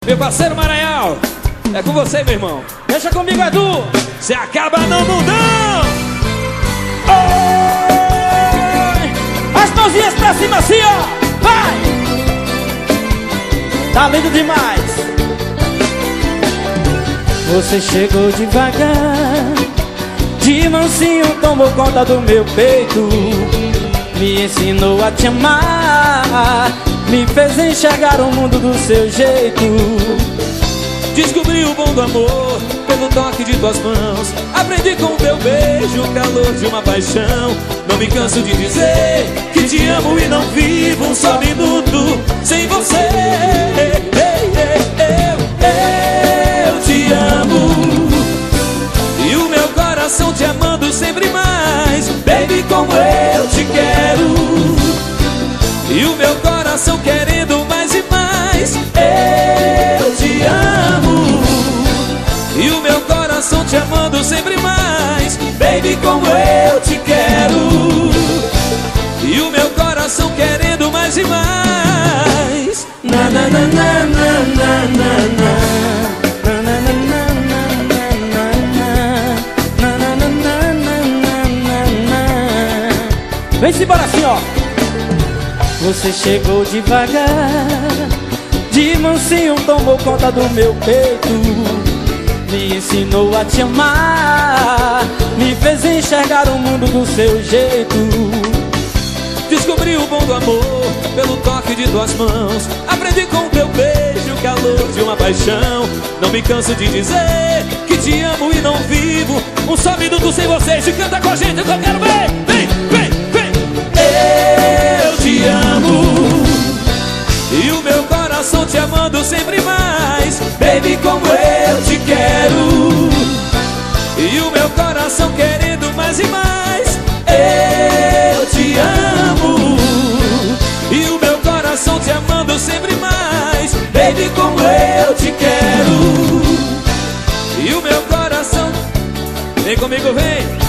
Meu parceiro Maranhão, é com você, meu irmão. Deixa comigo, Edu. Cê acaba no mundão. Oi! As mãozinhas pra cima assim, ó. Vai! Tá lindo demais. Você chegou devagar, de mansinho tomou conta do meu peito, me ensinou a te amar, me fez enxergar o mundo do seu jeito. Descobri o bom do amor pelo toque de tuas mãos. Aprendi com o teu beijo o calor de uma paixão. Não me canso de dizer que te amo e não vivo um só minuto sem você. Eu te amo e o meu coração te amando sempre mais. Baby, como eu te quero, e o meu coração querendo mais e mais. Eu te amo e o meu coração te amando sempre mais. Baby, como eu te quero, e o meu coração querendo mais e mais. Na na na na na na na na. Vem-se embora assim, ó. Você chegou devagar, de mansinho tomou conta do meu peito, me ensinou a te amar, me fez enxergar o mundo do seu jeito. Descobri o bom do amor pelo toque de tuas mãos. Aprendi com o teu beijo o calor de uma paixão. Não me canso de dizer que te amo e não vivo um só minuto sem vocês. E canta com a gente que eu quero ver. Vem, vem, vem. Eu te amo e o meu coração te amando sempre mais. Baby, como eu te quero, e o meu coração querendo mais e mais. Eu te amo e o meu coração te amando sempre mais. Baby, como eu te quero, e o meu coração. Vem comigo, vem.